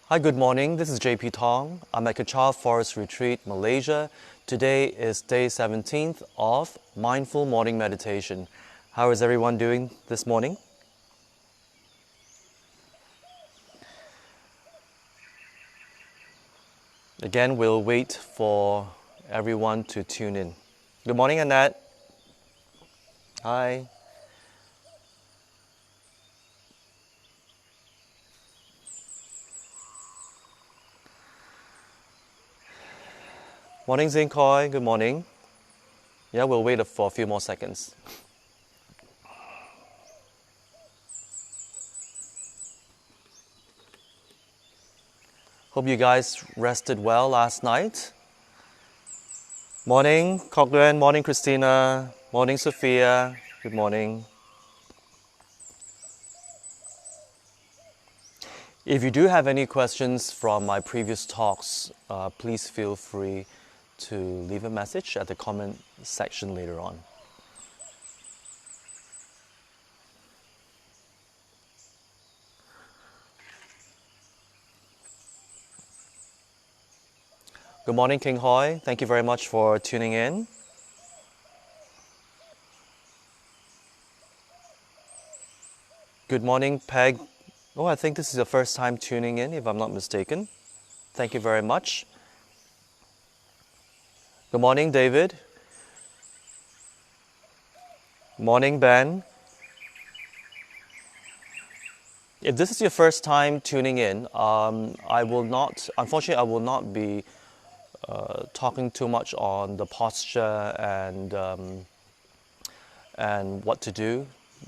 Hi, good morning. This is JP Thong. I'm at Kechara Forest Retreat, Malaysia. Today is day 17th of Mindful Morning Meditation. How is everyone doing this morning? Again, we'll wait for everyone to tune in. Good morning, Annette. Hi. Morning, Zinkoi. Good morning. Yeah, we'll wait for a few more seconds. Hope you guys rested well last night. Morning, Coglan. Morning, Christina. Morning, Sophia. Good morning. If you do have any questions from my previous talks, please feel free to leave a message at the comment section later on. Good morning, King Hoi. Thank you very much for tuning in. Good morning, Peg. Oh, I think this is your first time tuning in, if I'm not mistaken. Thank you very much. Good morning, David. Morning, Ben. If this is your first time tuning in, unfortunately, I will not be talking too much on the posture and what to do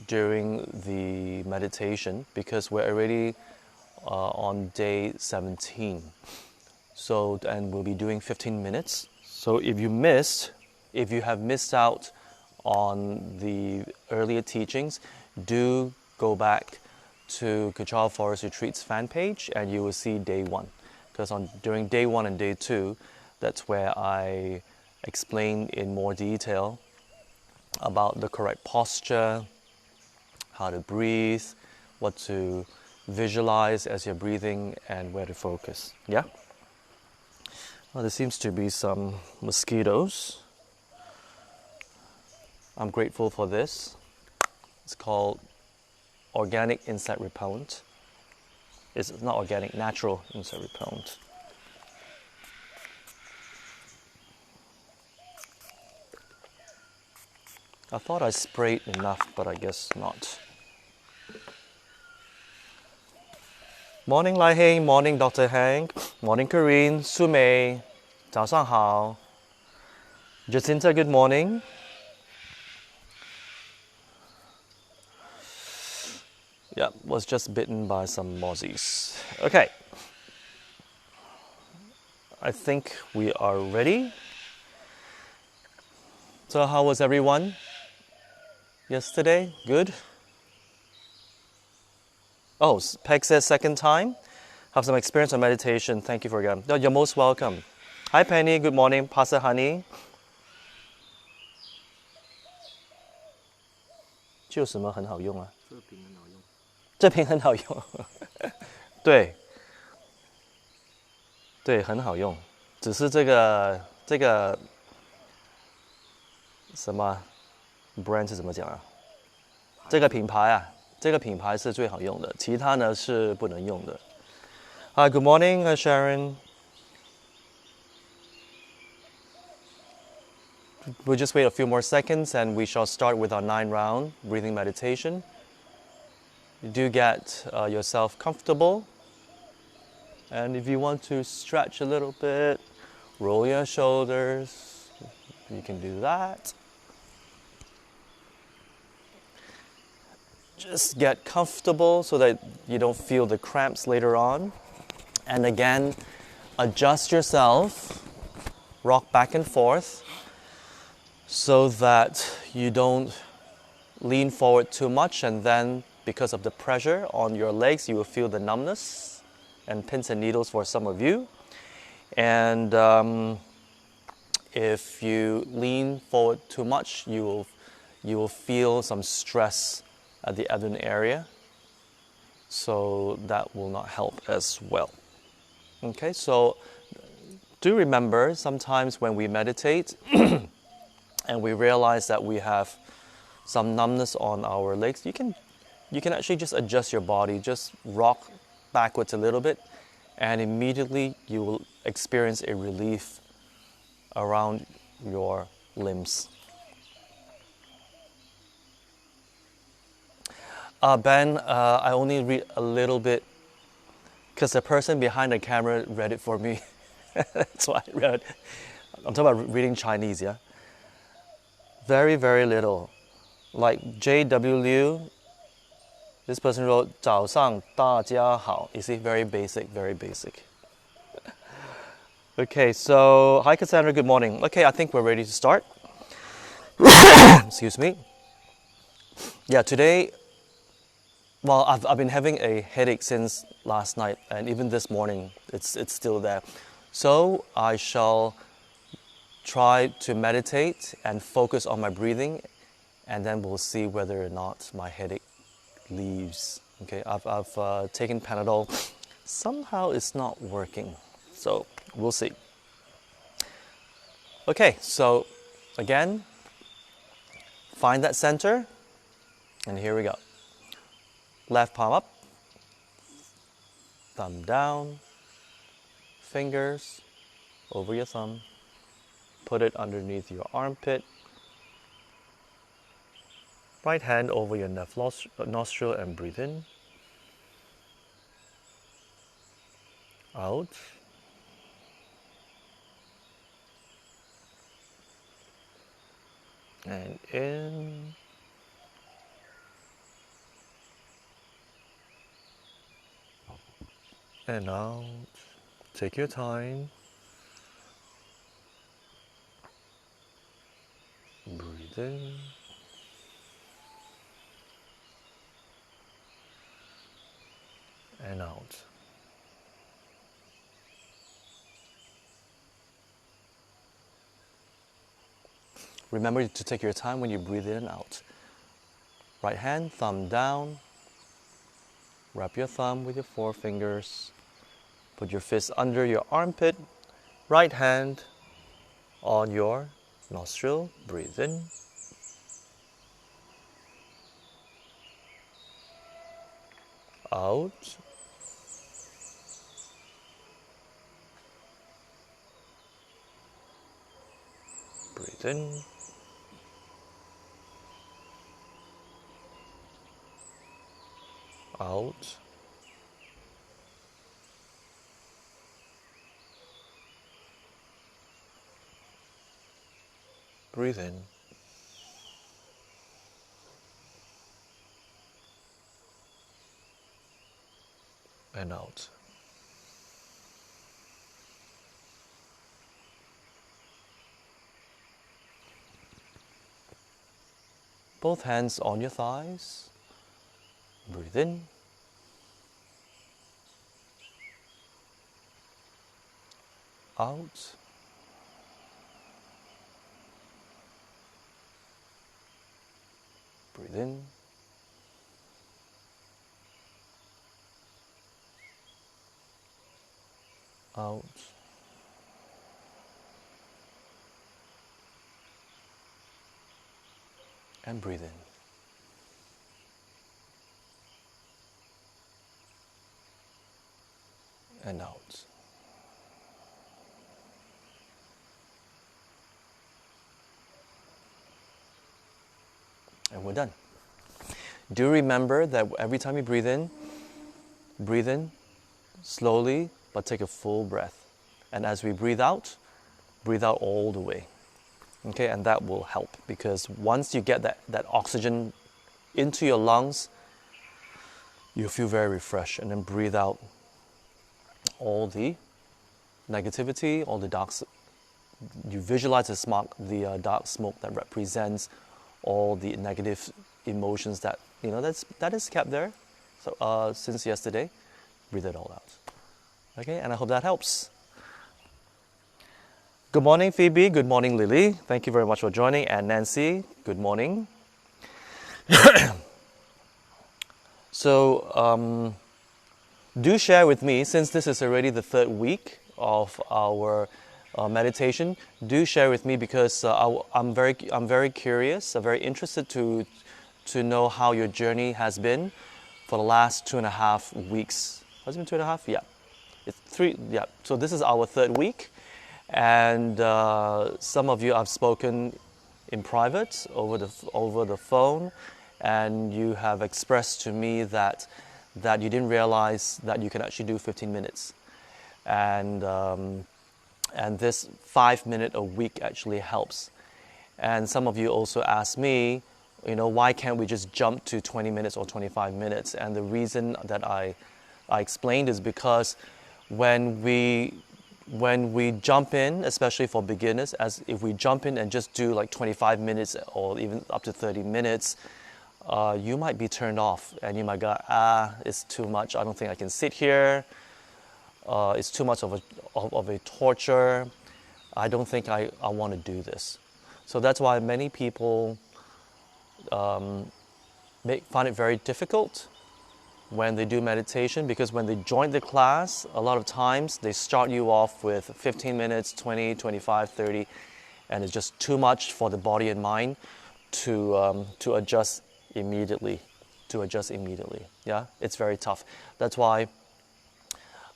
during the meditation because we're already on day 17. And we'll be doing 15 minutes. So if you have missed out on the earlier teachings, do go back to Kechara Forest Retreat's fan page and you will see day 1. Because during day 1 and day 2, that's where I explain in more detail about the correct posture, how to breathe, what to visualize as you're breathing, and where to focus. Yeah? Well, there seems to be some mosquitoes. I'm grateful for this. It's called organic insect repellent. It's not organic, natural insect repellent. I thought I sprayed enough, but I guess not. Morning, Lai Heng. Morning, Dr. Hank. Morning, Corinne. Su Mei. 早上好. Jacinta, good morning. Yeah, was just bitten by some mozzies. Okay. I think we are ready. So how was everyone yesterday? Good? Oh, Peg says second time. Have some experience on meditation. Thank you for again. No, you're most welcome. Hi Penny, good morning. Pastor Honey. 这有什么很好用啊？这瓶很好用。对，很好用。只是这个什么 brand 是怎么讲啊？这个品牌是最好用的，其他呢是不能用的。Hi, good morning, Sharon. We'll just wait a few more seconds and we shall start with our 9-round breathing meditation. You do get yourself comfortable. And if you want to stretch a little bit, roll your shoulders, you can do that. Just get comfortable so that you don't feel the cramps later on. And again, adjust yourself, rock back and forth so that you don't lean forward too much and then because of the pressure on your legs, you will feel the numbness and pins and needles for some of you. And if you lean forward too much, you will feel some stress at the abdomen area. So that will not help as well. Okay, so do remember sometimes when we meditate and we realize that we have some numbness on our legs, you can actually just adjust your body, just rock backwards a little bit, and immediately you will experience a relief around your limbs. Ben, I only read a little bit because the person behind the camera read it for me. That's why I read. I'm talking about reading Chinese, yeah? Very, very little. Like JW Liu, this person wrote 早上大家好. You see, very basic, very basic. Okay, so hi Cassandra, good morning. Okay, I think we're ready to start. Excuse me. Yeah, today, well, I've been having a headache since last night, and even this morning, it's still there. So I shall try to meditate and focus on my breathing, and then we'll see whether or not my headache leaves. Okay, I've taken Panadol. Somehow it's not working, so we'll see. Okay, so again, find that center, and here we go. Left palm up, thumb down, fingers over your thumb, put it underneath your armpit, right hand over your left nostril and breathe in, out, and in, and out. Take your time. Breathe in. And out. Remember to take your time when you breathe in and out. Right hand, thumb down. Wrap your thumb with your forefingers. Put your fist under your armpit. Right hand on your nostril. Breathe in. Out. Breathe in. Out. Breathe in. And out. Both hands on your thighs. Breathe in. Out. Breathe in. Out. And breathe in. And out. And we're done. Do remember that every time you breathe in slowly, but take a full breath. And as we breathe out all the way. Okay, and that will help because once you get that oxygen into your lungs, you feel very refreshed, and then breathe out all the negativity, all the dark. You visualize the dark smoke that represents all the negative emotions that that is kept there. So since yesterday, breathe it all out. Okay, and I hope that helps. Good morning, Phoebe. Good morning, Lily. Thank you very much for joining. And Nancy, good morning. So Do share with me, since this is already the third week of our meditation. Do share with me because I'm very curious, very interested to know how your journey has been for the last 2.5 weeks. Has it been 2.5? Yeah, it's 3. Yeah, so this is our third week, and some of you I've spoken in private over the phone, and you have expressed to me that you didn't realize that you can actually do 15 minutes, and this 5 minute a week actually helps. And some of you also asked me, why can't we just jump to 20 minutes or 25 minutes? And the reason that I explained is because when we jump in, especially for beginners, as if we jump in and just do like 25 minutes or even up to 30 minutes, you might be turned off and you might go, it's too much. I don't think I can sit here. It's too much of a torture. I don't think I want to do this. So that's why many people find it very difficult when they do meditation, because when they join the class, a lot of times they start you off with 15 minutes, 20, 25, 30, and it's just too much for the body and mind to adjust immediately. Yeah, it's very tough. That's why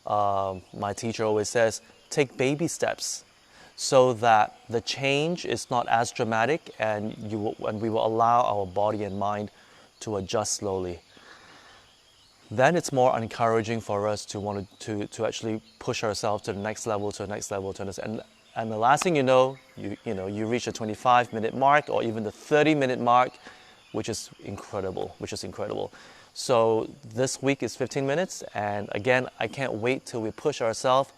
my teacher always says, take baby steps so that the change is not as dramatic, and we will allow our body and mind to adjust slowly. Then it's more encouraging for us to want to actually push ourselves to the next level, and the last thing you know, you reach a 25-minute mark or even the 30-minute mark, which is incredible. So this week is 15 minutes, and again, I can't wait till we push ourselves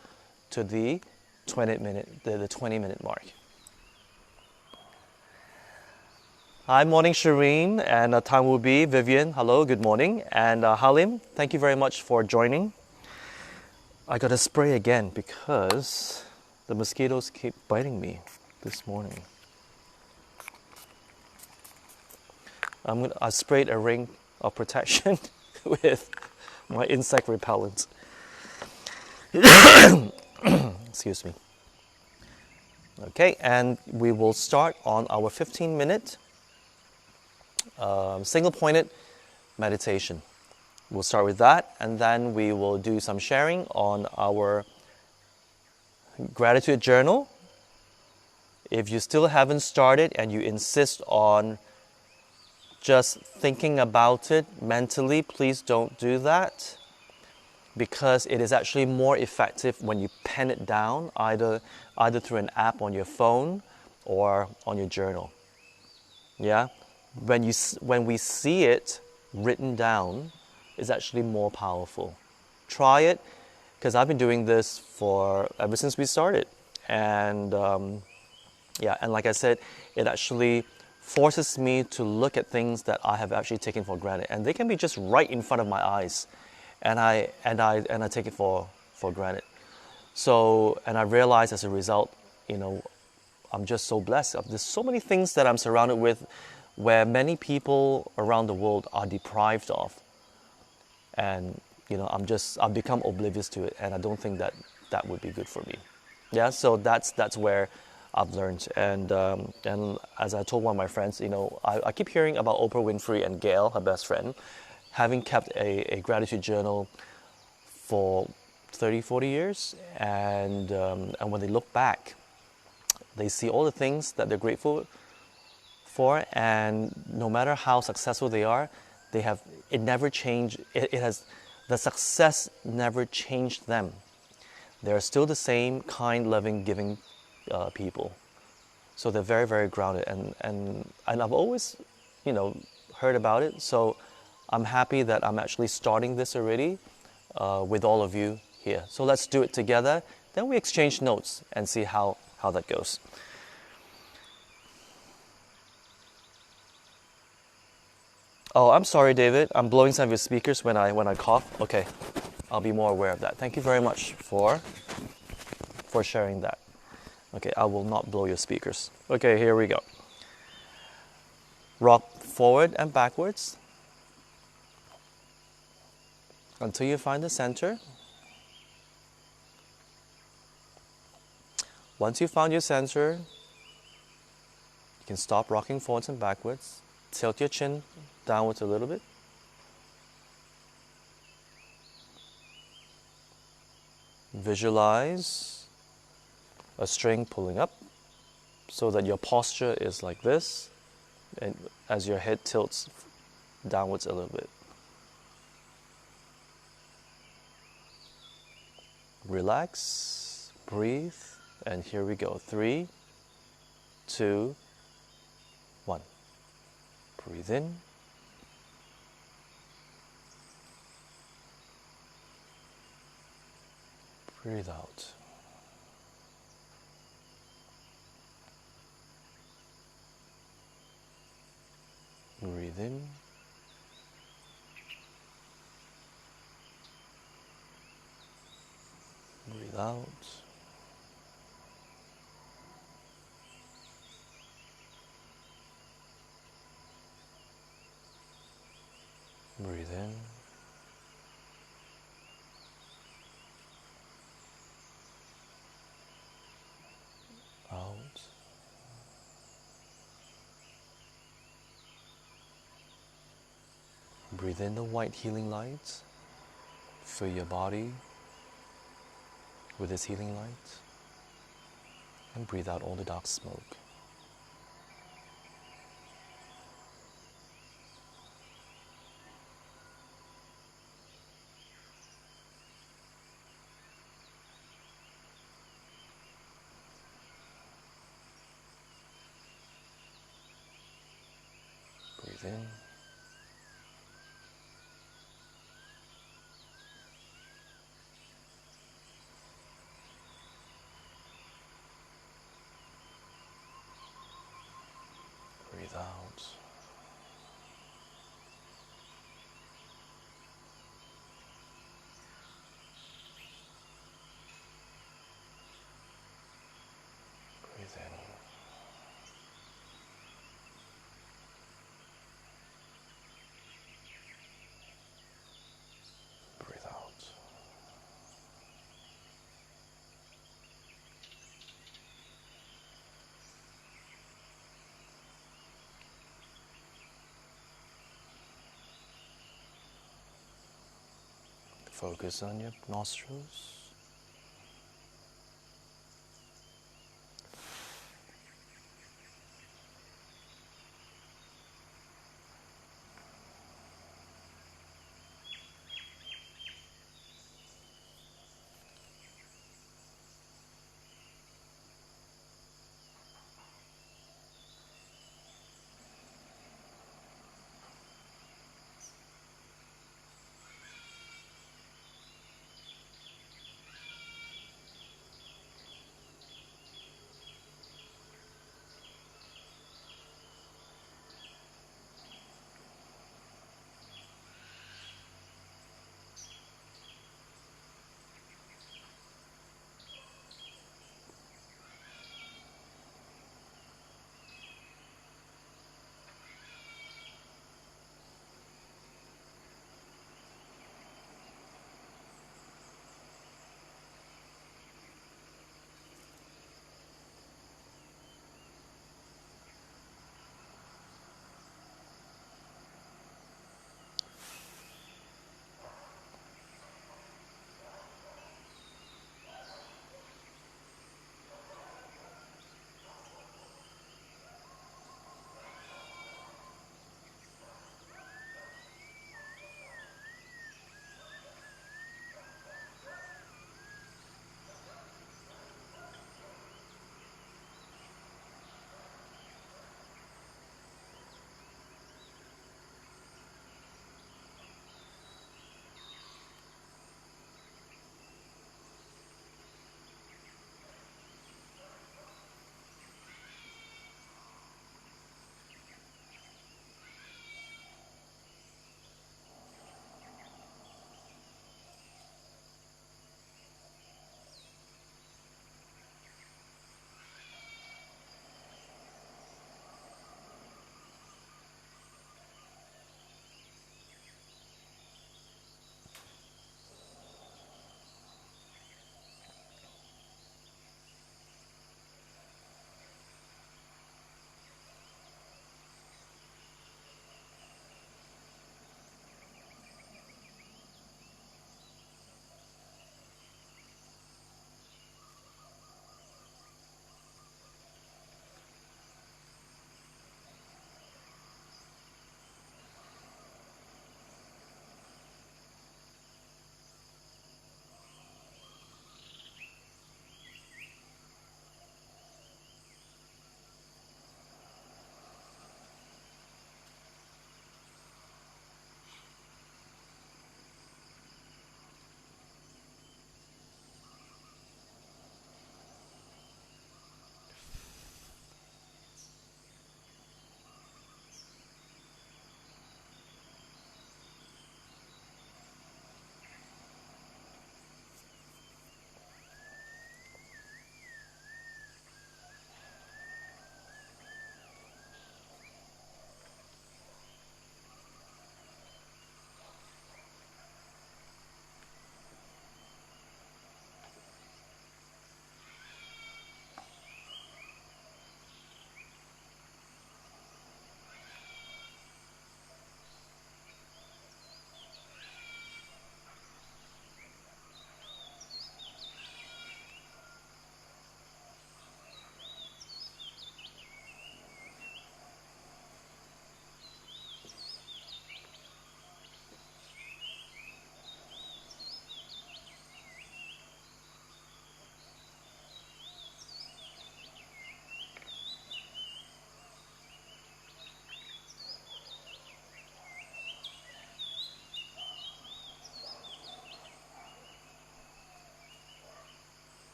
to the 20-minute mark. Hi, morning Shireen, and time will be Vivian. Hello, good morning, and Halim. Thank you very much for joining. I got to spray again because the mosquitoes keep biting me this morning. I sprayed a ring of protection with my insect repellent. Excuse me. Okay, and we will start on our 15-minute single-pointed meditation. We'll start with that, and then we will do some sharing on our gratitude journal. If you still haven't started and you insist on just thinking about it mentally, please don't do that, because it is actually more effective when you pen it down, either through an app on your phone or on your journal. Yeah? When we see it written down, it's actually more powerful. Try it, because I've been doing this ever since we started, and and like I said, it actually forces me to look at things that I have actually taken for granted, and they can be just right in front of my eyes, and I take it for granted. So, and I realize as a result, I'm just so blessed. There's so many things that I'm surrounded with where many people around the world are deprived of. And, I've become oblivious to it, and I don't think that would be good for me. Yeah, so that's where I've learned. And as I told one of my friends, I keep hearing about Oprah Winfrey and Gail, her best friend, having kept a gratitude journal for 30, 40 years. And when they look back, they see all the things that they're grateful for, and no matter how successful they are, it never changed. The success never changed them. They're still the same kind, loving, giving people. So they're very, very grounded, and I've always, heard about it. So I'm happy that I'm actually starting this already with all of you here. So let's do it together. Then we exchange notes and see how that goes. Oh, I'm sorry, David. I'm blowing some of your speakers when I cough. Okay, I'll be more aware of that. Thank you very much for sharing that. Okay, I will not blow your speakers. Okay, here we go. Rock forward and backwards. until you find the center. Once you found your center, you can stop rocking forwards and backwards. Tilt your chin downwards a little bit. Visualize a string pulling up so that your posture is like this, and as your head tilts downwards a little bit. Relax, breathe, and here we go. 3, 2, 1. Breathe in. Breathe out. Breathe in. Breathe out. Breathe in. Out. Breathe in the white healing light. Fill your body with this healing light. And breathe out all the dark smoke. Breathe in. Breathe out. Breathe in. Breathe out. Focus on your nostrils.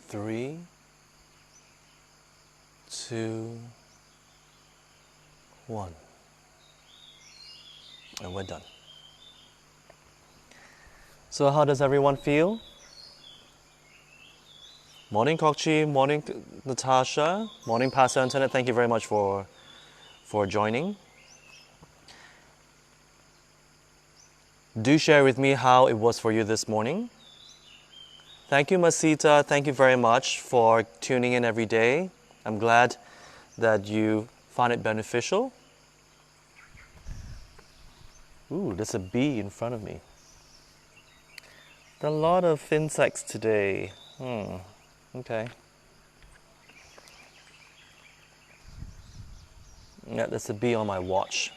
3, 2, 1. And we're done. So how does everyone feel? Morning, Kokchi. Morning, Natasha. Morning, Pastor Antoinette. Thank you very much for joining. Do share with me how it was for you this morning. Thank you, Masita. Thank you very much for tuning in every day. I'm glad that you found it beneficial. Ooh, there's a bee in front of me. There are a lot of insects today. Okay. Yeah, there's a bee on my watch.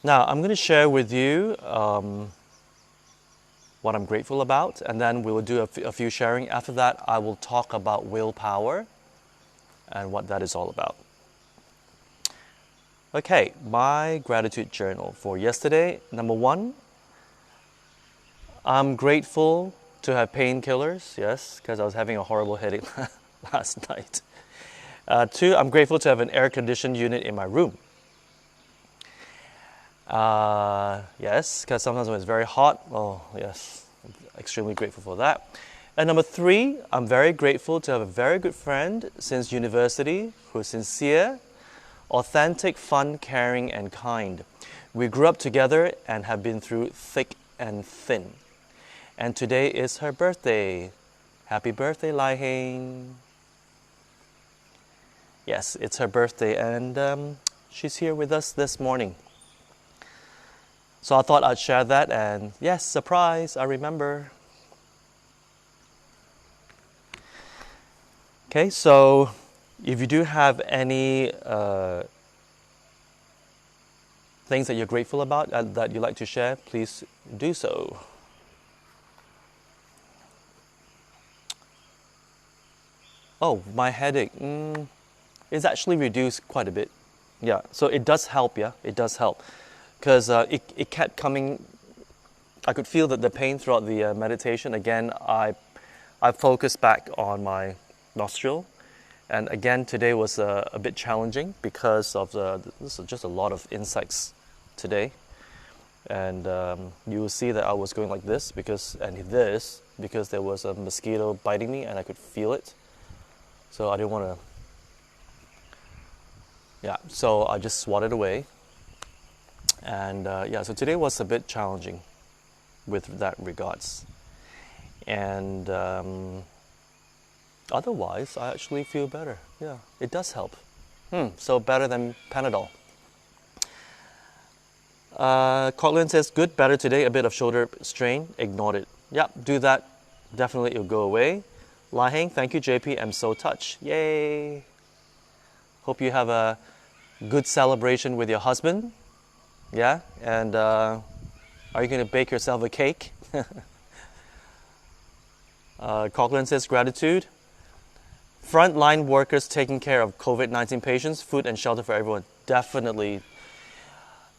Now, I'm going to share with you what I'm grateful about, and then we will do a few sharing. After that, I will talk about willpower and what that is all about. Okay, my gratitude journal for yesterday. Number 1, I'm grateful to have painkillers, yes, because I was having a horrible headache last night. 2, I'm grateful to have an air-conditioned unit in my room. Yes, because sometimes when it's very hot, oh yes, I'm extremely grateful for that. And number 3, I'm very grateful to have a very good friend since university who's sincere, authentic, fun, caring, and kind. We grew up together and have been through thick and thin. And today is her birthday. Happy birthday, Lai Heng. Yes, it's her birthday, and she's here with us this morning. So I thought I'd share that, and yes, surprise, I remember. Okay, so if you do have any things that you're grateful about that you'd like to share, please do so. Oh, my headache. It's actually reduced quite a bit. Yeah, so it does help, yeah, it does help. Because it kept coming, I could feel that the pain throughout the meditation. Again, I focused back on my nostril. And again, today was a bit challenging because of this is just a lot of insects today. And you will see that I was going like this because there was a mosquito biting me and I could feel it. So I didn't want to, so I just swatted away. And so today was a bit challenging with that regards. And otherwise, I actually feel better. Yeah, it does help. So better than Panadol. Cortland says, good, better today, a bit of shoulder strain, ignored it. Yep, do that, definitely it'll go away. Lai Heng, thank you JP, I'm so touched. Yay! Hope you have a good celebration with your husband. Yeah, and are you going to bake yourself a cake? Coughlin says, gratitude. Frontline workers taking care of COVID-19 patients, food and shelter for everyone. Definitely.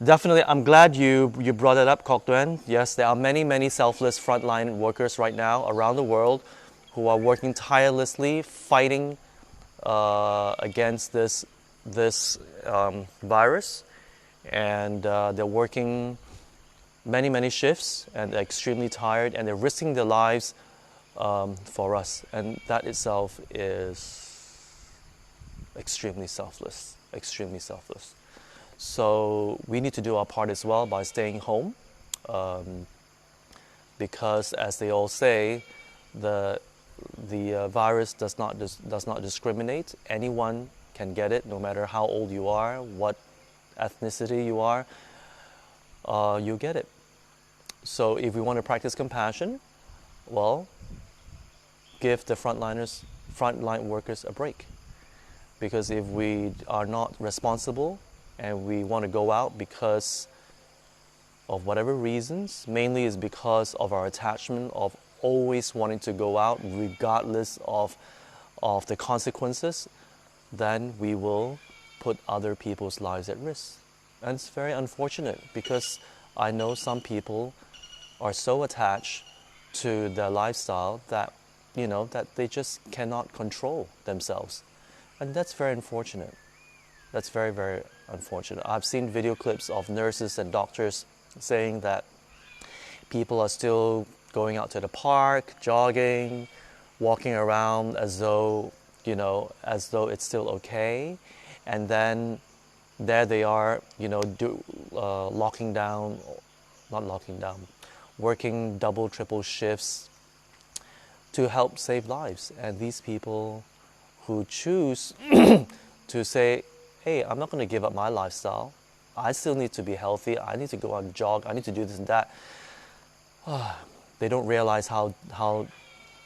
I'm glad you brought that up, Coughlin. Yes, there are many selfless frontline workers right now around the world who are working tirelessly, fighting against this virus. And they're working many shifts and they're extremely tired and they're risking their lives for us, and that itself is extremely selfless. So we need to do our part as well by staying home, because as they all say, the virus does not discriminate. Anyone can get it, no matter how old you are, what ethnicity you are, you get it. So if we want to practice compassion, well, give the frontline workers a break. Because if we are not responsible and we want to go out because of whatever reasons, mainly is because of our attachment of always wanting to go out regardless of the consequences, then we will put other people's lives at risk. And it's very unfortunate because I know some people are so attached to their lifestyle that, that they just cannot control themselves. And that's very unfortunate. That's very, very unfortunate. I've seen video clips of nurses and doctors saying that people are still going out to the park, jogging, walking around as though it's still okay. And then there they are, working double, triple shifts to help save lives. And these people who choose to say, hey, I'm not going to give up my lifestyle. I still need to be healthy. I need to go out and jog. I need to do this and that. They don't realize how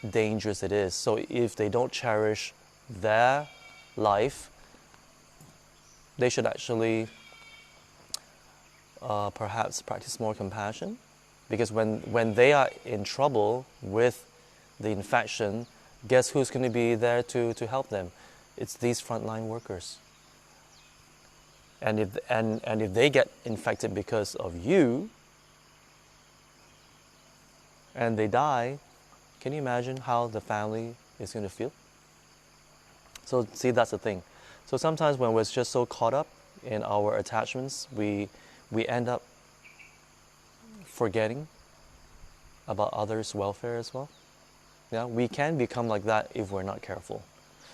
dangerous it is. So if they don't cherish their life, they should actually perhaps practice more compassion. Because when they are in trouble with the infection, guess who's going to be there to help them? It's these frontline workers. And if they get infected because of you, and they die, can you imagine how the family is going to feel? So see, that's the thing. So sometimes when we're just so caught up in our attachments, we end up forgetting about others' welfare as well. Yeah, we can become like that if we're not careful.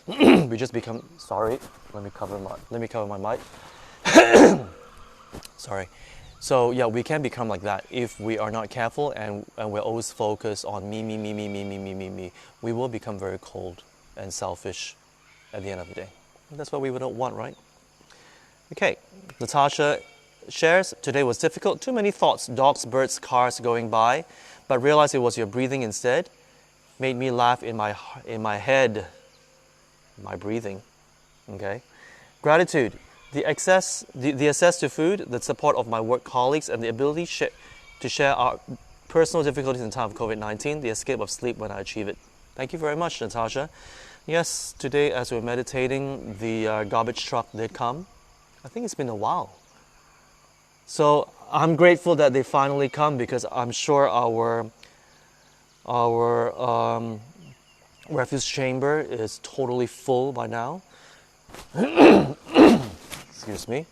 We just become, sorry, let me cover my mic. Sorry. So yeah, we can become like that if we are not careful and we're always focused on me. We will become very cold and selfish at the end of the day. And that's what we don't want, right? Okay, Natasha shares, today was difficult, too many thoughts, dogs, birds, cars going by, but realized it was your breathing instead. Made me laugh in my head, my breathing. Okay, gratitude. The access to food, the support of my work colleagues, and the ability to share our personal difficulties in time of COVID-19, the escape of sleep when I achieve it. Thank you very much, Natasha. Yes, today as we're meditating, the garbage truck did come. I think it's been a while. So I'm grateful that they finally come because I'm sure our refuse chamber is totally full by now. Excuse me.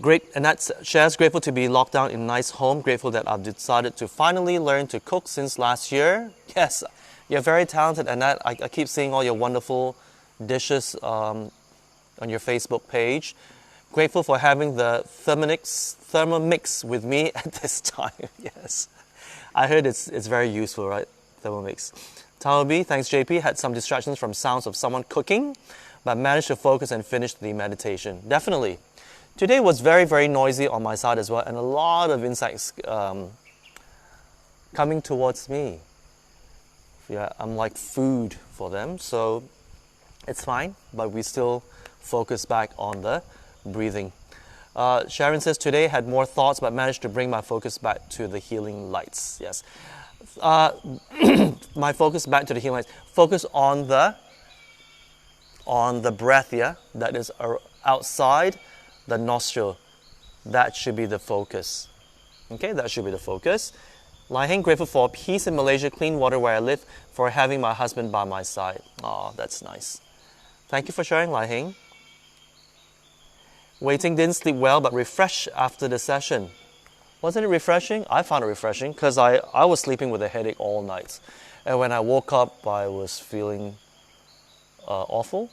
Great, and that's Shaz, grateful to be locked down in a nice home. Grateful that I've decided to finally learn to cook since last year. Yes, you're very talented, Annette. I keep seeing all your wonderful dishes on your Facebook page. Grateful for having the Thermomix with me at this time. Yes, I heard it's very useful, right? Thermomix. Tamabi, thanks JP. Had some distractions from sounds of someone cooking, but managed to focus and finish the meditation. Definitely. Today was very, very noisy on my side as well, and a lot of insects coming towards me. Yeah, I'm like food for them, so it's fine, but we still focus back on the breathing. Sharon says, today had more thoughts, but managed to bring my focus back to the healing lights. Yes. My focus back to the healing lights. Focus on the breath, yeah, that is outside the nostril. That should be the focus. Okay, that should be the focus. Lai Heng, grateful for peace in Malaysia, clean water where I live, for having my husband by my side. Oh, that's nice. Thank you for sharing, Lai Heng. Waiting, didn't sleep well, but refreshed after the session. Wasn't it refreshing? I found it refreshing because I was sleeping with a headache all night. And when I woke up, I was feeling awful.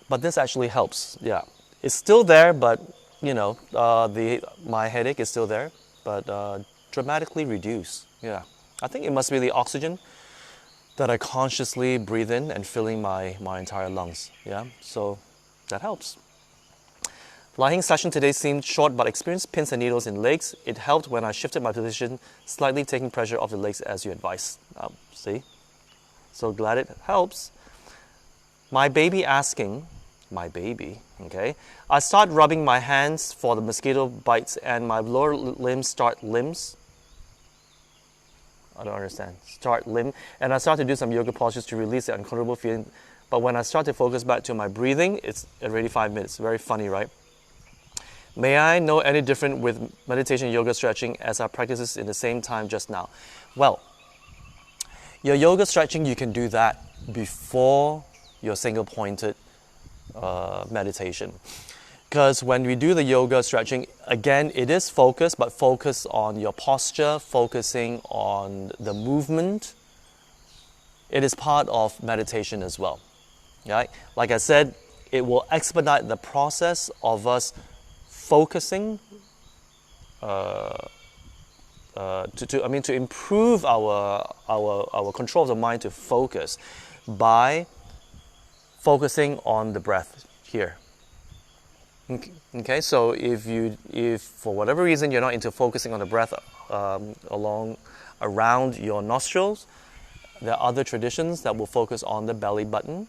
But this actually helps, yeah. It's still there, but, my headache is still there, but dramatically reduced, yeah. I think it must be the oxygen that I consciously breathe in and filling my entire lungs, yeah. So that helps. Lying session today seemed short, but experienced pins and needles in legs. It helped when I shifted my position, slightly taking pressure off the legs as you advised. See? So glad it helps. My baby asking, okay? I start rubbing my hands for the mosquito bites and my lower limbs start limbs. I don't understand. Start limb. And I start to do some yoga postures to release the uncomfortable feeling. But when I start to focus back to my breathing, it's already 5 minutes. Very funny, right? May I know any different with meditation, yoga, stretching as I practice this in the same time just now? Well, your yoga stretching, you can do that before your single-pointed meditation. Because when we do the yoga stretching, again, it is focused, but focus on your posture, focusing on the movement. It is part of meditation as well. Right? Like I said, it will expedite the process of us focusing to improve our control of the mind to focus by focusing on the breath here. Okay, so if for whatever reason you're not into focusing on the breath around your nostrils, there are other traditions that will focus on the belly button.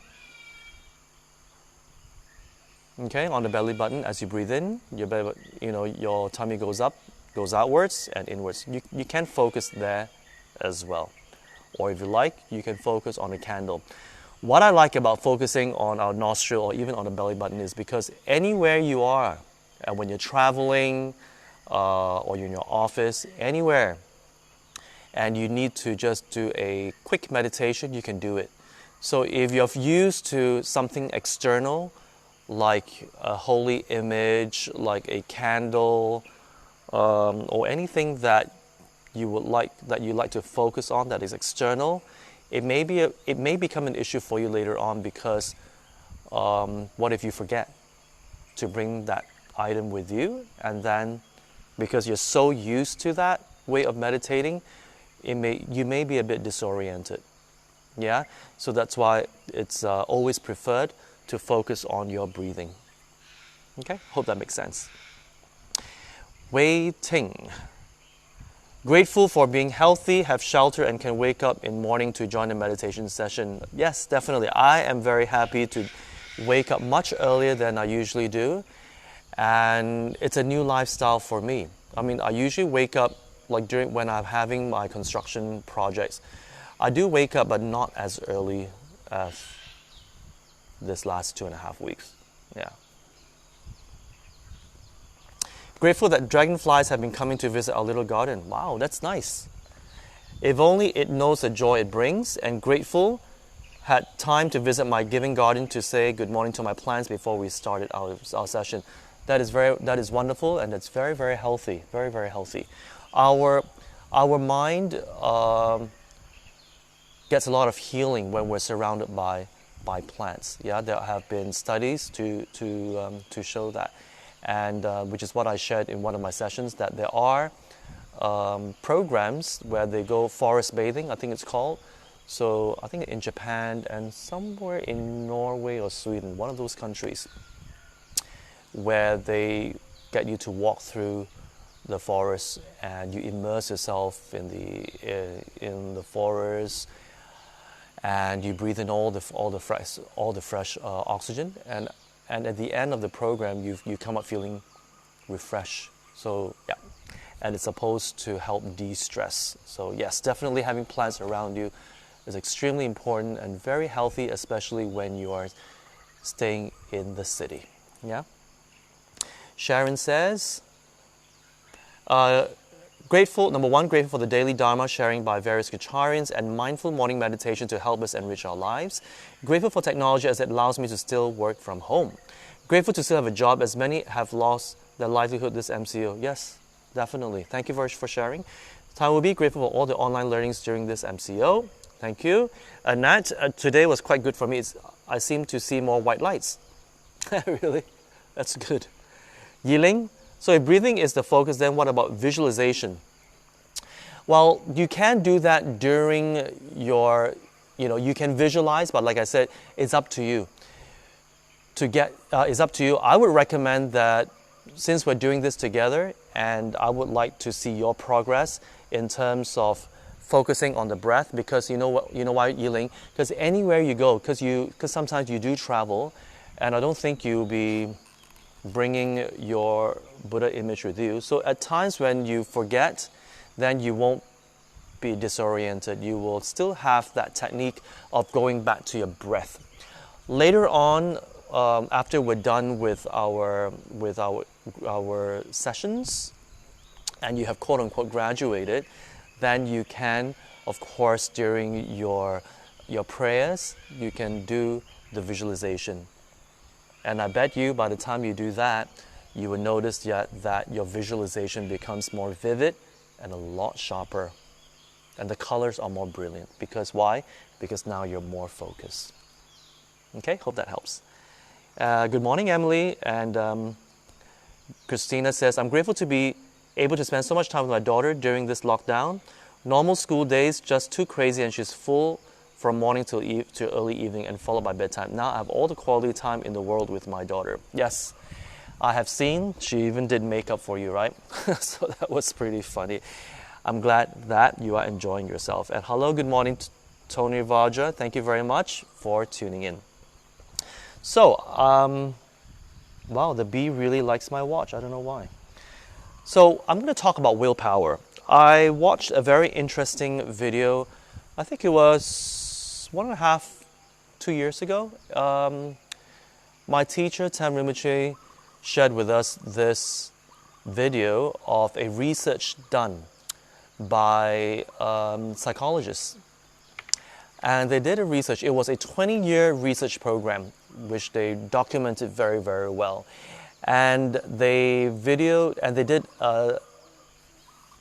Okay, on the belly button as you breathe in, your tummy goes up, goes outwards and inwards. You can focus there as well. Or if you like, you can focus on a candle. What I like about focusing on our nostril or even on the belly button is because anywhere you are, and when you're traveling or you're in your office, anywhere, and you need to just do a quick meditation, you can do it. So if you're used to something external, like a holy image, like a candle, or anything that you like to focus on that is external, it may become an issue for you later on because what if you forget to bring that item with you, and then because you're so used to that way of meditating, you may be a bit disoriented. Yeah, so that's why it's always preferred to focus on your breathing. Okay, hope that makes sense. Wei Ting. Grateful for being healthy, have shelter, and can wake up in morning to join a meditation session. Yes, definitely. I am very happy to wake up much earlier than I usually do. And it's a new lifestyle for me. I mean, I usually wake up like when I'm having my construction projects. I do wake up, but not as early as this last 2.5 weeks. Yeah. Grateful that dragonflies have been coming to visit our little garden. Wow, that's nice. If only it knows the joy it brings, and grateful had time to visit my giving garden to say good morning to my plants before we started our session. That is wonderful, and it's very, very healthy. Very, very healthy. Our mind gets a lot of healing when we're surrounded by plants. Yeah, there have been studies to show that. And which is what I shared in one of my sessions, that there are programs where they go forest bathing, I think it's called. So I think in Japan and somewhere in Norway or Sweden, one of those countries, where they get you to walk through the forest and you immerse yourself in the forest, and you breathe in all the fresh oxygen, and at the end of the program, you come up feeling refreshed. So yeah, and it's supposed to help de-stress. So yes, definitely having plants around you is extremely important and very healthy, especially when you are staying in the city. Yeah. Sharon says, grateful for the daily Dharma sharing by various Kecharians and mindful morning meditation to help us enrich our lives. Grateful for technology as it allows me to still work from home. Grateful to still have a job as many have lost their livelihood this MCO. Yes, definitely. Thank you for sharing. I will be grateful for all the online learnings during this MCO. Thank you. Nat, today was quite good for me. I seem to see more white lights. Really? That's good. Yiling, so if breathing is the focus, then what about visualization? Well, you can do that during you can visualize, but like I said, it's up to you. It's up to you. I would recommend that since we're doing this together, and I would like to see your progress in terms of focusing on the breath, because you know why, Yiling? Because anywhere you go, because sometimes you do travel, and I don't think you'll be bringing your Buddha image with you. So at times when you forget, then you won't be disoriented. You will still have that technique of going back to your breath. Later on, after we're done with our sessions, and you have quote unquote graduated, then you can, of course, during your prayers, you can do the visualization. And I bet you by the time you do that, you will notice that your visualization becomes more vivid and a lot sharper. And the colors are more brilliant. Because why? Because now you're more focused. Okay, hope that helps. Good morning, Emily. And Christina says, I'm grateful to be able to spend so much time with my daughter during this lockdown. Normal school days, just too crazy, and she's full from morning till early evening and followed by bedtime. Now I have all the quality time in the world with my daughter. Yes, I have seen. She even did makeup for you, right? So that was pretty funny. I'm glad that you are enjoying yourself. And hello, good morning, Tony Vajra. Thank you very much for tuning in. So, wow, the bee really likes my watch. I don't know why. So I'm going to talk about willpower. I watched a very interesting video. I think it was 1.5, 2 years ago. My teacher, Tam Rinpoche, shared with us this video of a research done by psychologists. And they did a research. It was a 20-year research program, which they documented very, very well. And they videoed, and they did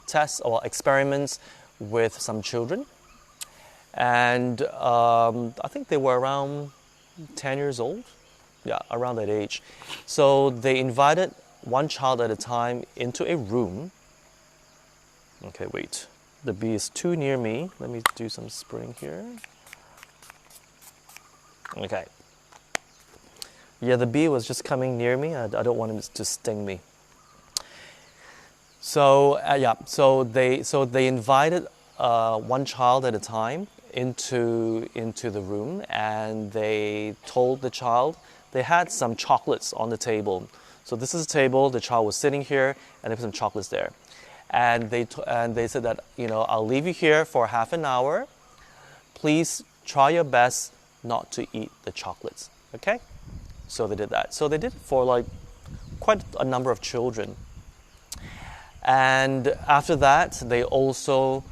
tests or experiments with some children. And I think they were around 10 years old. Yeah, around that age. So they invited one child at a time into a room. Okay, wait. The bee is too near me. Let me do some spraying here. Okay. Yeah, the bee was just coming near me. I don't want him to sting me. So so they invited one child at a time into the room, and they told the child they had some chocolates on the table. So this is a table. The child was sitting here, and they put some chocolates there, and they said that, I'll leave you here for half an hour. Please try your best not to eat the chocolates. Okay. So they did that. So they did it for like quite a number of children. And after that, they also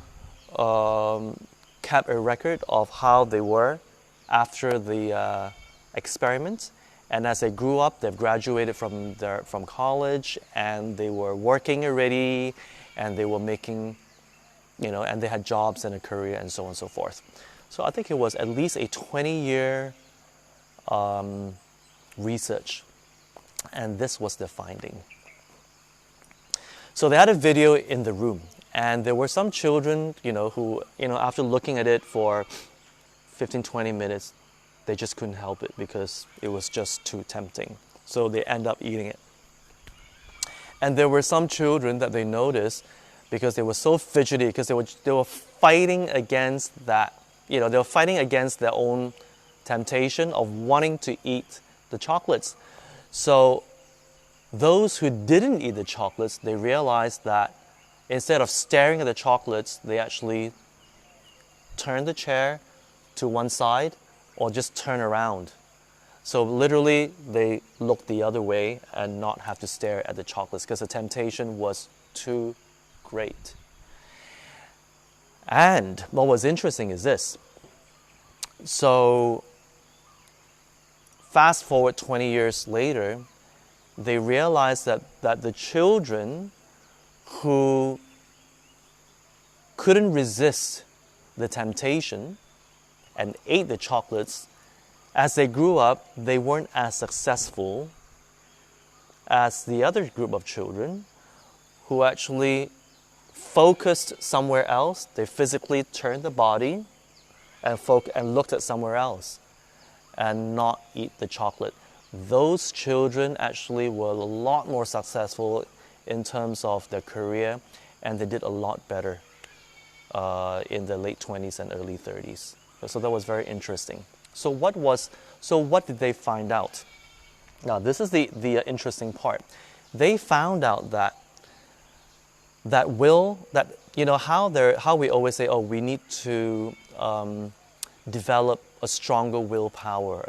kept a record of how they were after the experiment. And as they grew up, they've graduated from college, and they were working already, and they were making, and they had jobs and a career and so on and so forth. So I think it was at least a 20-year research, and this was the finding. So they had a video in the room, and there were some children, who, after looking at it for 15, 20 minutes, they just couldn't help it because it was just too tempting. So they end up eating it. And there were some children that they noticed, because they were so fidgety, because they were fighting against that, they were fighting against their own temptation of wanting to eat the chocolates. So those who didn't eat the chocolates, they realized that instead of staring at the chocolates, they actually turned the chair to one side or just turn around. So literally, they looked the other way and not have to stare at the chocolates because the temptation was too great. And what was interesting is this. So fast forward 20 years later, they realized that the children who couldn't resist the temptation and ate the chocolates, as they grew up, they weren't as successful as the other group of children who actually focused somewhere else. They physically turned the body and looked at somewhere else and not eat the chocolate. Those children actually were a lot more successful in terms of their career, and they did a lot better in the late 20s and early 30s. So that was very interesting. So what did they find out? Now this is the interesting part. They found out that how we always say, we need to develop a stronger willpower.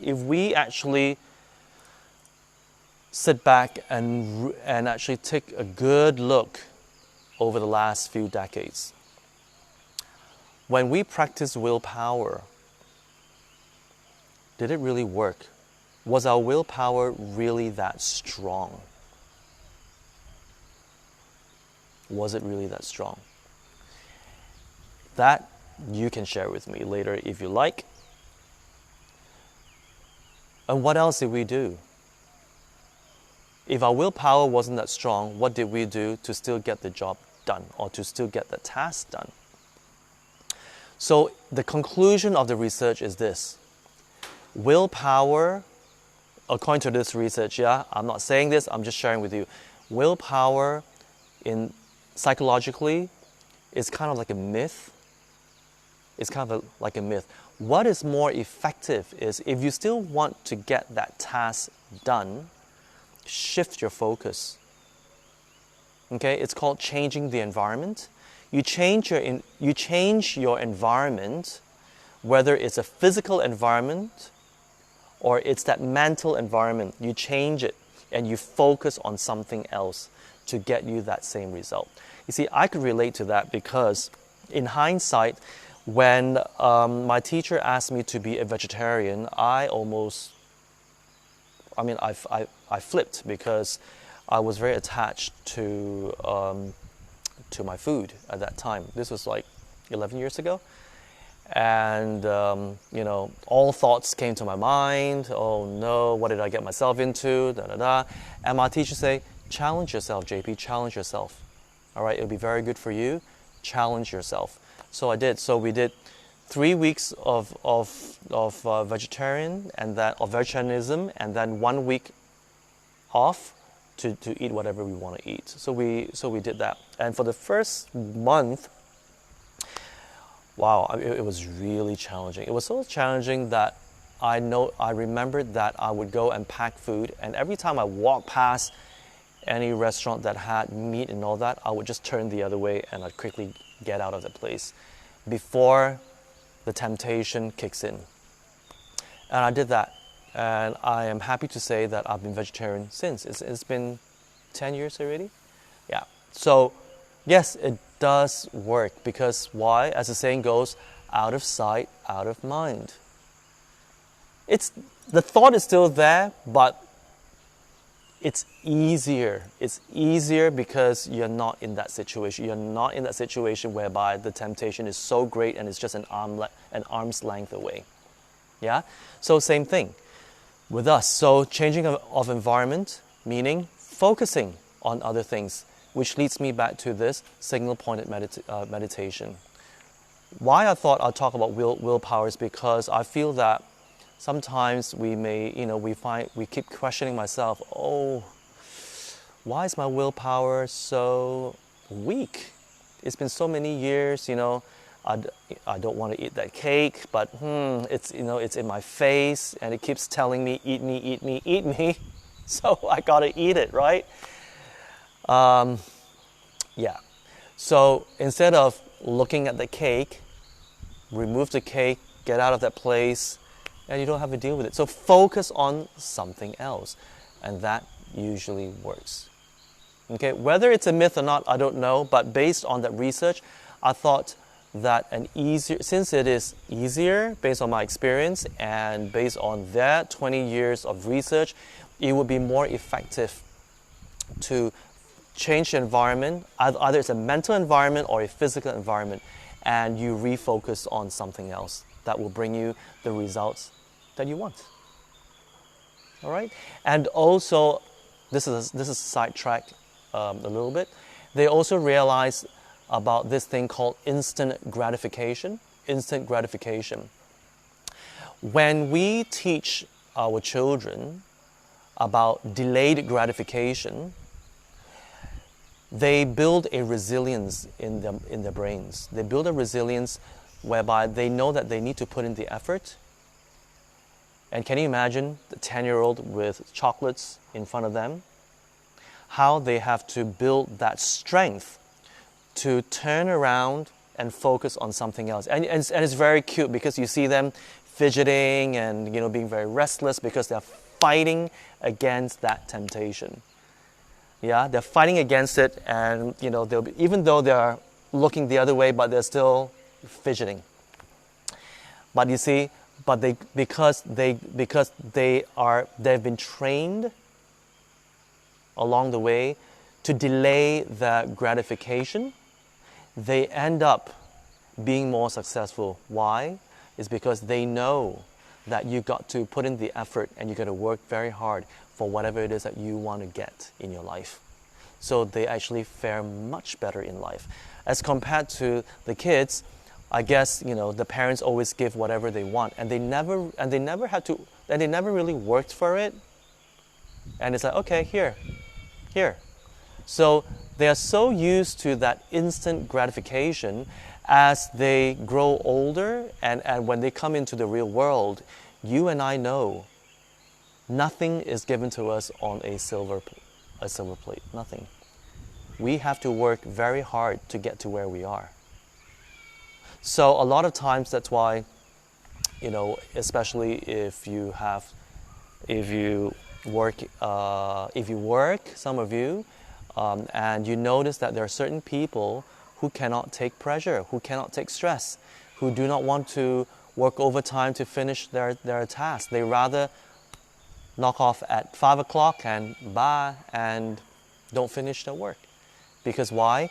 if we actually sit back and actually take a good look over the last few decades, when we practice willpower, did it really work? Was our willpower really that strong? Was it really that strong? That you can share with me later if you like. And what else did we do? If our willpower wasn't that strong, what did we do to still get the job done or to still get the task done? So the conclusion of the research is this. Willpower, according to this research, I'm not saying this, I'm just sharing with you. Willpower psychologically is kind of like a myth. It's kind of like a myth. What is more effective is if you still want to get that task done, shift your focus. Okay, it's called changing the environment. You change your environment, whether it's a physical environment or it's that mental environment. You change it and you focus on something else to get you that same result. You see, I could relate to that because in hindsight, when my teacher asked me to be a vegetarian, I flipped because I was very attached to my food at that time. This was like 11 years ago. And, all thoughts came to my mind. Oh no, what did I get myself into? Da, da, da. And my teacher say, challenge yourself, JP, challenge yourself. All right, it'll be very good for you. Challenge yourself. So I did. So we did 3 weeks of vegetarianism, and then 1 week off to eat whatever we want to eat. So we did that. And for the first month, wow, it was really challenging. It was so challenging that I remembered that I would go and pack food, and every time I walked past any restaurant that had meat and all that, I would just turn the other way and I'd quickly get out of the place before the temptation kicks in. And I did that. And I am happy to say that I've been vegetarian since. It's been 10 years already. Yeah. So, yes, it does work because why? As the saying goes, out of sight, out of mind. The thought is still there, but it's easier. It's easier because you're not in that situation. You're not in that situation whereby the temptation is so great and it's just an arm's length away. Yeah? So same thing with us. So changing of environment, meaning focusing on other things, which leads me back to this signal-pointed meditation. Why I thought I'd talk about willpower is because I feel that sometimes we keep questioning myself, oh, why is my willpower so weak? It's been so many years, I don't want to eat that cake, but it's in my face and it keeps telling me, eat me, eat me, eat me. So I gotta eat it, right? Yeah. So instead of looking at the cake, remove the cake, get out of that place, and you don't have to deal with it. So focus on something else, and that usually works. Okay, whether it's a myth or not, I don't know, but based on that research, I thought that since it is easier based on my experience and based on that 20 years of research, it would be more effective to change the environment, either it's a mental environment or a physical environment, and you refocus on something else that will bring you the results that you want. All right? And also, this is a sidetrack a little bit. They also realized about this thing called instant gratification. Instant gratification. When we teach our children about delayed gratification, they build a resilience in their brains. They build a resilience whereby they know that they need to put in the effort. And can you imagine the 10-year-old with chocolates in front of them? How they have to build that strength to turn around and focus on something else. And it's very cute because you see them fidgeting and being very restless because they're fighting against that temptation. Yeah, they're fighting against it, and even though they're looking the other way, but they're still fidgeting. But you see, because they've been trained along the way to delay the gratification, they end up being more successful. Why? It's because they know that you got to put in the effort and you got to work very hard for whatever it is that you want to get in your life. So they actually fare much better in life. As compared to the kids, I guess, the parents always give whatever they want, and they never really worked for it. And it's like, okay, here. So they are so used to that instant gratification. As they grow older and when they come into the real world, you and I know nothing is given to us on a silver plate. Nothing. We have to work very hard to get to where we are. So a lot of times that's why, especially if you work, some of you, and you notice that there are certain people who cannot take pressure, who cannot take stress, who do not want to work overtime to finish their task. They rather knock off at 5 o'clock and bye and don't finish their work. Because why?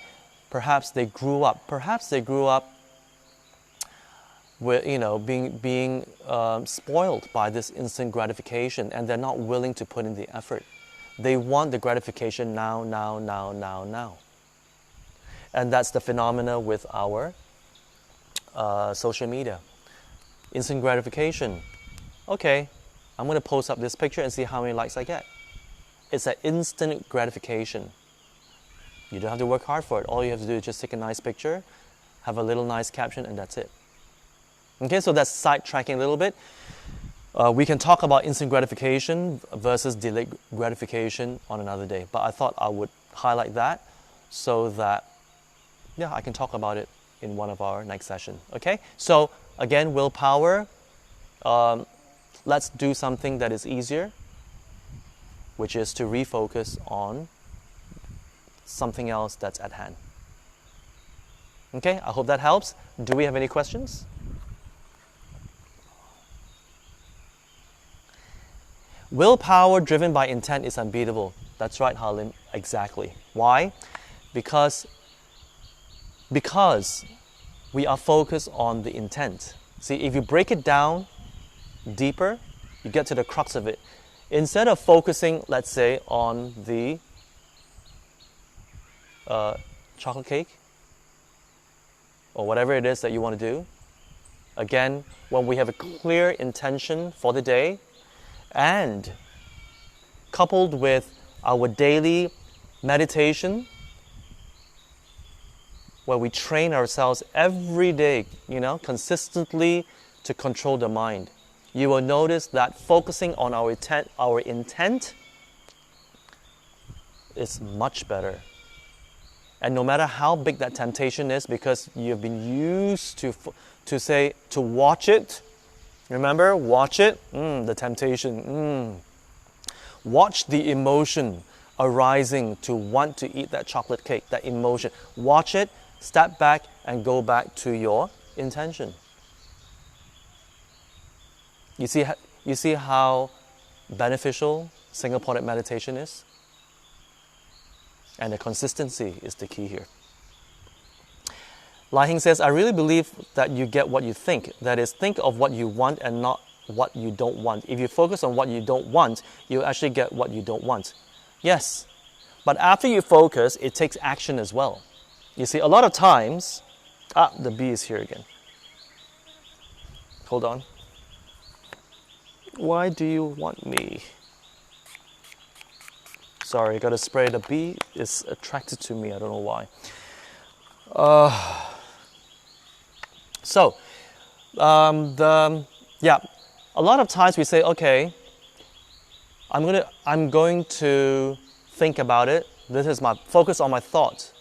Perhaps they grew up with, being spoiled by this instant gratification, and they're not willing to put in the effort. They want the gratification now. And that's the phenomena with our social media. Instant gratification. Okay, I'm going to post up this picture and see how many likes I get. It's an instant gratification. You don't have to work hard for it. All you have to do is just take a nice picture, have a little nice caption, and that's it. Okay, so that's sidetracking a little bit. We can talk about instant gratification versus delayed gratification on another day. But I thought I would highlight that so that I can talk about it in one of our next sessions. Okay, so again, willpower. Let's do something that is easier, which is to refocus on something else that's at hand. Okay, I hope that helps. Do we have any questions? Willpower driven by intent is unbeatable. That's right, Halim. Exactly. Why? Because we are focused on the intent. See, if you break it down deeper, you get to the crux of it. Instead of focusing, let's say, on the chocolate cake or whatever it is that you want to do, again, when we have a clear intention for the day, and coupled with our daily meditation, where we train ourselves every day, consistently to control the mind, you will notice that focusing on our intent is much better. And no matter how big that temptation is, because you've been used to watch it. Remember, watch it, the temptation. Watch the emotion arising to want to eat that chocolate cake, that emotion. Watch it, step back, and go back to your intention. You see how beneficial single-pointed meditation is? And the consistency is the key here. Lai Hing says, I really believe that you get what you think. That is, think of what you want and not what you don't want. If you focus on what you don't want, you actually get what you don't want. Yes, but after you focus, it takes action as well. You see, a lot of times, the bee is here again. Hold on. Why do you want me? Sorry, I got to spray. The bee is attracted to me. I don't know why. A lot of times we say, okay, I'm going to think about it. This is my focus on my thoughts.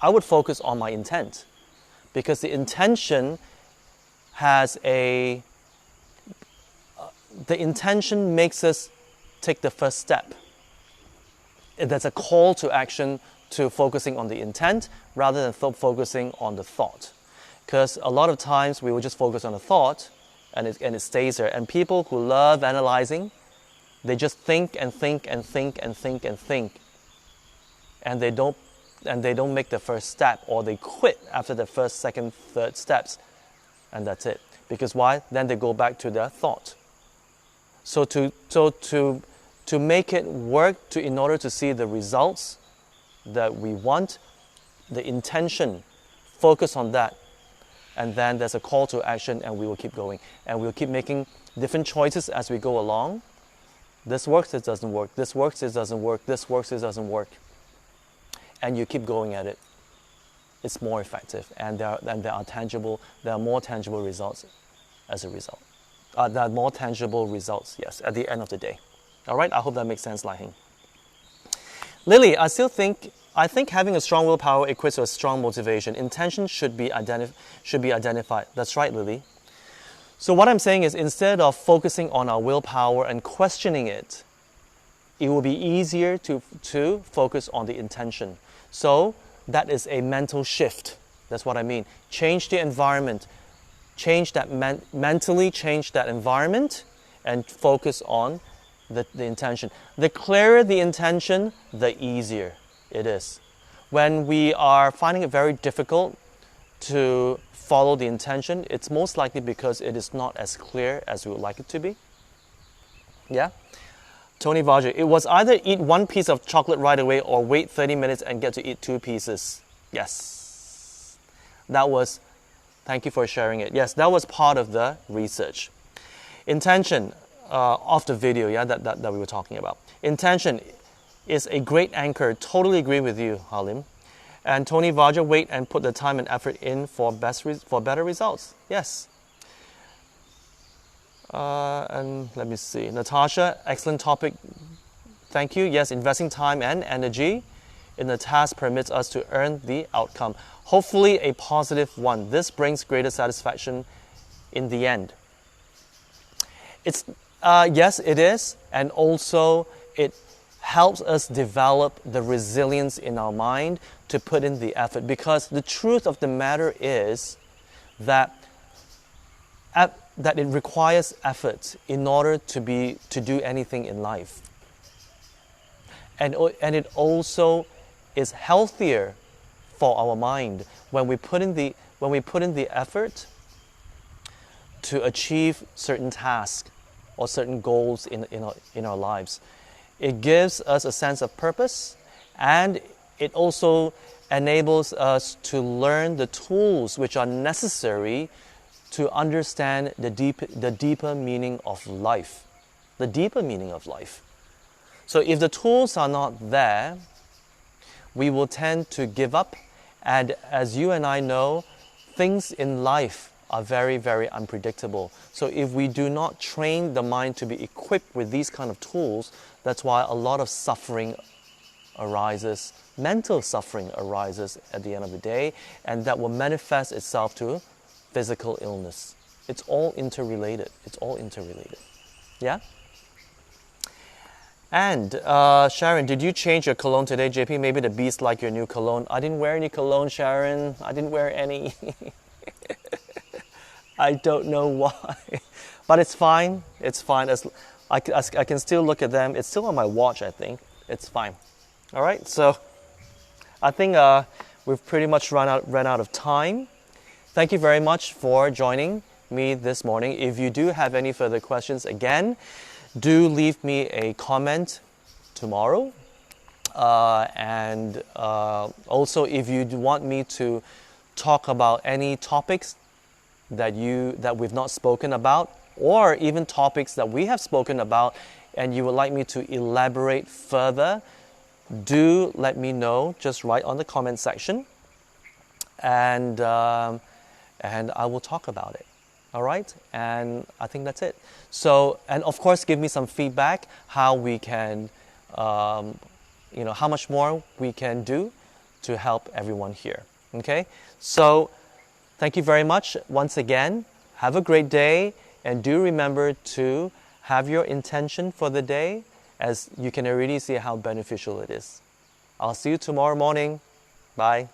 I would focus on my intent, because the intention has the intention makes us take the first step. There's a call to action to focusing on the intent rather than focusing on the thought. Because a lot of times we will just focus on the thought and it stays there. And people who love analyzing, they just think and think and think and think and think. And they don't make the first step, or they quit after the first, second, third steps. And that's it. Because why? Then they go back to their thought. So to make it work, in order to see the results that we want, the intention, focus on that. And then there's a call to action, and we will keep going. And we'll keep making different choices as we go along. This works, it doesn't work. This works, it doesn't work. This works, it doesn't work. And you keep going at it. It's more effective, and there are more tangible results as a result. There are more tangible results, yes, at the end of the day. All right, I hope that makes sense, Lai Hing. Lily, I think having a strong willpower equates to a strong motivation. Intention should be identified. That's right, Lily. So what I'm saying is, instead of focusing on our willpower and questioning it, it will be easier to focus on the intention. So that is a mental shift. That's what I mean. Change the environment. Change that mentally change that environment and focus on the intention. The clearer the intention, the easier it is. When we are finding it very difficult to follow the intention, it's most likely because it is not as clear as we would like it to be. Yeah? Tony Varger, it was either eat one piece of chocolate right away or wait 30 minutes and get to eat 2 pieces. Yes. Thank you for sharing it. Yes, that was part of the research. Intention of the video, yeah, that we were talking about. Intention is a great anchor. Totally agree with you, Halim. And Tony Varger, wait and put the time and effort in for better results. Yes. And let me see. Natasha, excellent topic. Thank you. Yes, investing time and energy in the task permits us to earn the outcome. Hopefully a positive one. This brings greater satisfaction in the end. Yes, it is. And also it helps us develop the resilience in our mind to put in the effort. Because the truth of the matter is that it requires effort in order to do anything in life. And it also is healthier for our mind when we put in the effort to achieve certain tasks or certain goals in our lives. It gives us a sense of purpose, and it also enables us to learn the tools which are necessary to understand the deeper meaning of life. The deeper meaning of life. So if the tools are not there, we will tend to give up. And as you and I know, things in life are very, very unpredictable. So if we do not train the mind to be equipped with these kind of tools, that's why a lot of suffering arises, mental suffering arises at the end of the day, and that will manifest itself to physical illness. It's all interrelated. It's all interrelated. Yeah? And Sharon, did you change your cologne today, JP? Maybe the beast like your new cologne. I didn't wear any cologne, Sharon. I didn't wear any. I don't know why. But it's fine. It's fine. I can still look at them. It's still on my watch, I think. It's fine. All right. So I think we've pretty much run out of time. Thank you very much for joining me this morning. If you do have any further questions, again, do leave me a comment tomorrow. And also, if you want me to talk about any topics that we've not spoken about, or even topics that we have spoken about, and you would like me to elaborate further, do let me know. Just write on the comment section, and I will talk about it. All right, and I think that's it. So, and of course, give me some feedback how we can, how much more we can do to help everyone here. Okay, so thank you very much once again. Have a great day, and do remember to have your intention for the day, as you can already see how beneficial it is. I'll see you tomorrow morning. Bye.